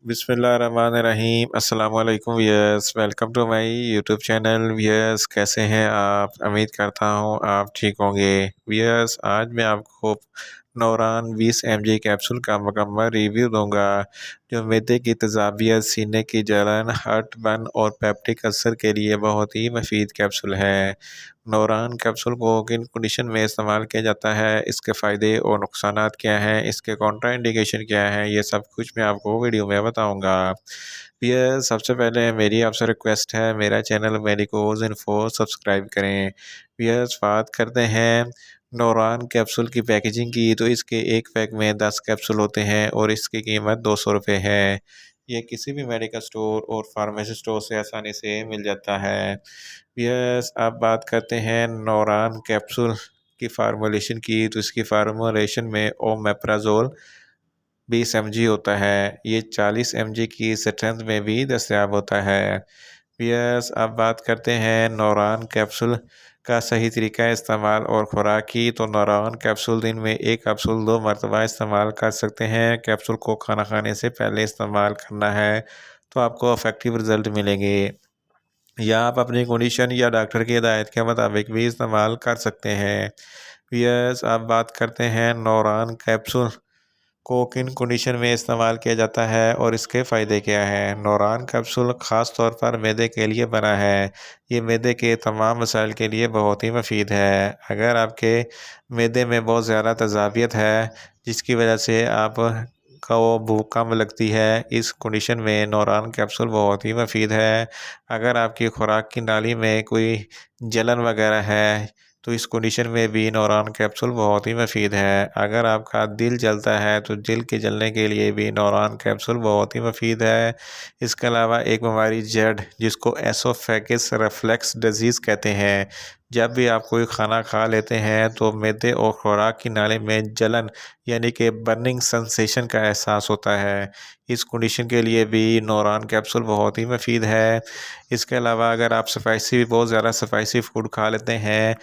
बिस्मिल्लाहिर्रहमानिर्रहीम अस्सलाम वालेकुम viewers, welcome to my YouTube channel. Viewers, कैसे हैं आप? उम्मीद करता हूं आप ठीक होंगे। व्यूअर्स, आज मैं आपको नौरान 20 mg कैप्सूल का मुकम्मल रिव्यू दूंगा, जो मैदे की तेज़ाबियत, सीने की जलन, हार्ट बर्न और पेप्टिक अल्सर के लिए बहुत ही मुफीद कैप्सूल है। नौरान कैप्सूल को किन कंडीशन में इस्तेमाल किया जाता है, इसके फ़ायदे और नुकसानात क्या हैं, इसके कॉन्ट्रा इंडिकेशन क्या है, ये सब कुछ मैं आपको वीडियो में बताऊंगा। ये सबसे पहले मेरी आपसे रिक्वेस्ट है, मेरा चैनल मेडिकोज इन्फो सब्सक्राइब करें। यस, बात करते हैं नौरान कैप्सूल की पैकेजिंग की, तो इसके एक पैक में 10 कैप्सूल होते हैं और इसकी कीमत 200 रुपये है। ये किसी भी मेडिकल स्टोर और फार्मेसी स्टोर से आसानी से मिल जाता है। यस, अब बात करते हैं नौरान कैप्सूल की फार्मूलेशन की, तो इसकी फार्मूलेशन में ओमेप्राजोल 20 mg होता है। ये 40 mg की स्ट्रेंथ में भी दस्तयाब होता है। यस, अब बात करते हैं नौरान कैप्सूल का सही तरीका इस्तेमाल और खुराक की, तो नौरान कैप्सूल दिन में एक कैप्सूल 2 मरतबा इस्तेमाल कर सकते हैं। कैप्सूल को खाना खाने से पहले इस्तेमाल करना है, तो आपको इफेक्टिव रिजल्ट मिलेंगे। या आप अपनी कंडीशन या डॉक्टर की हिदायत के मुताबिक भी इस्तेमाल कर सकते हैं। यस, अब बात करते हैं नौरान कैप्सूल को किन कंडीशन में इस्तेमाल किया जाता है और इसके फ़ायदे क्या हैं। नौरान कैप्सूल ख़ास तौर पर मैदे के लिए बना है। ये मैदे के तमाम मसाइल के लिए बहुत ही मुफीद है। अगर आपके मैदे में बहुत ज़्यादा तेज़ाबियत है, जिसकी वजह से आप को भूख कम लगती है, इस कंडीशन में नौरान कैप्सूल बहुत ही मुफीद है। अगर आपकी खुराक की नाली में कोई जलन वगैरह है, तो इस कंडीशन में भी नौरान कैप्सूल बहुत ही मुफीद है। अगर आपका दिल जलता है, तो दिल के जलने के लिए भी नौरान कैप्सूल बहुत ही मुफीद है। इसके अलावा एक बीमारी जड़, जिसको एसोफेगस रिफ्लक्स डिजीज़ कहते हैं, जब भी आप कोई खाना खा लेते हैं तो मैदे और खुराक की नाली में जलन यानी कि बर्निंग सेंसेशन का एहसास होता है। इस कंडीशन के लिए भी नौरान कैप्सूल बहुत ही मुफीद है। इसके अलावा अगर आप बहुत ज़्यादा स्पाइसी फूड खा लेते हैं,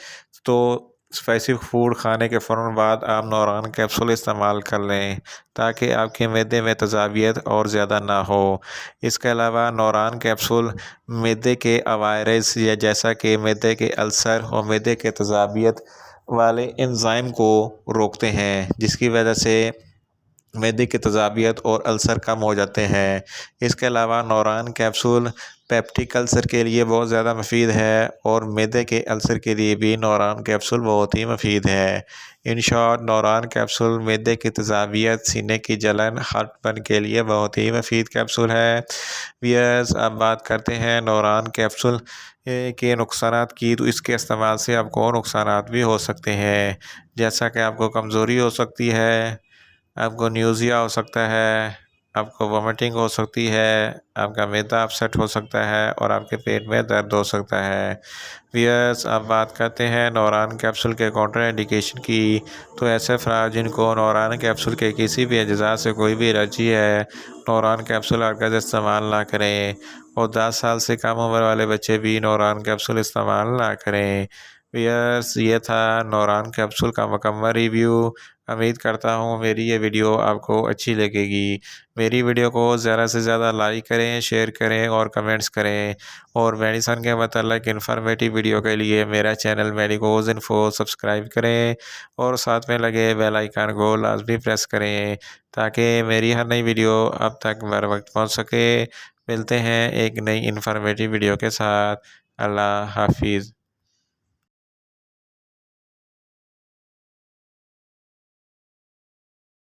तो स्पाइसी फूड खाने के फ़ौरन बाद आप नौरान कैप्सूल इस्तेमाल कर लें, ताकि आपके मैदे में तेज़ाबियत और ज़्यादा ना हो। इसके अलावा नौरान कैप्सूल मैदे के अवायरस, या जैसा कि मैदे के अल्सर और मैदे के तेज़ाबियत वाले एंजाइम को रोकते हैं, जिसकी वजह से मैदे की तेज़ाबियत और अल्सर कम हो जाते हैं। इसके अलावा नौरान कैप्सूल पेप्टिक अल्सर के लिए बहुत ज़्यादा मुफीद है और मैदे के अल्सर के लिए भी नौरान कैप्सूल बहुत ही मुफीद है। इन शॉर्ट, नौरान कैप्सूल मैदे की तेज़ाबियत, सीने की जलन, हार्टबर्न के लिए बहुत ही मुफीद कैप्सूल है। व्यूअर्स, अब बात करते हैं नौरान कैप्सूल के नुकसानात की, तो इसके इस्तेमाल से आपको नुकसानात भी हो सकते हैं, जैसा कि आपको कमज़ोरी हो सकती है, आपको न्यूज़िया हो सकता है, आपको वोमिटिंग हो सकती है, आपका मैदा अपसेट हो सकता है और आपके पेट में दर्द हो सकता है। व्यूअर्स, अब बात करते हैं नौरान कैप्सूल के कॉन्ट्रा इंडिकेशन की, तो ऐसे अफराद जिनको नौरान कैप्सूल के किसी भी अज्जा से कोई भी एलर्जी है, नौरान कैप्सूल हरगिज़ इस्तेमाल ना करें, और 10 साल से कम उम्र वाले बच्चे भी नौरान कैप्सूल इस्तेमाल ना करें। व्यूअर्स, ये था नौरान कैप्सूल का मुकम्मल रिव्यू। उम्मीद करता हूँ मेरी ये वीडियो आपको अच्छी लगेगी। मेरी वीडियो को ज़्यादा से ज़्यादा लाइक करें, शेयर करें और कमेंट्स करें, और मेडिसन के मतलब इन्फॉर्मेटिव वीडियो के लिए मेरा चैनल मेडिकोज इन्फो सब्सक्राइब करें और साथ में लगे बेल आइकन को लाजमी प्रेस करें, ताकि मेरी हर नई वीडियो अब तक बर वक्त पहुँच सके। मिलते हैं एक नई इन्फॉर्मेटिव वीडियो के साथ। अल्लाह हाफिज़।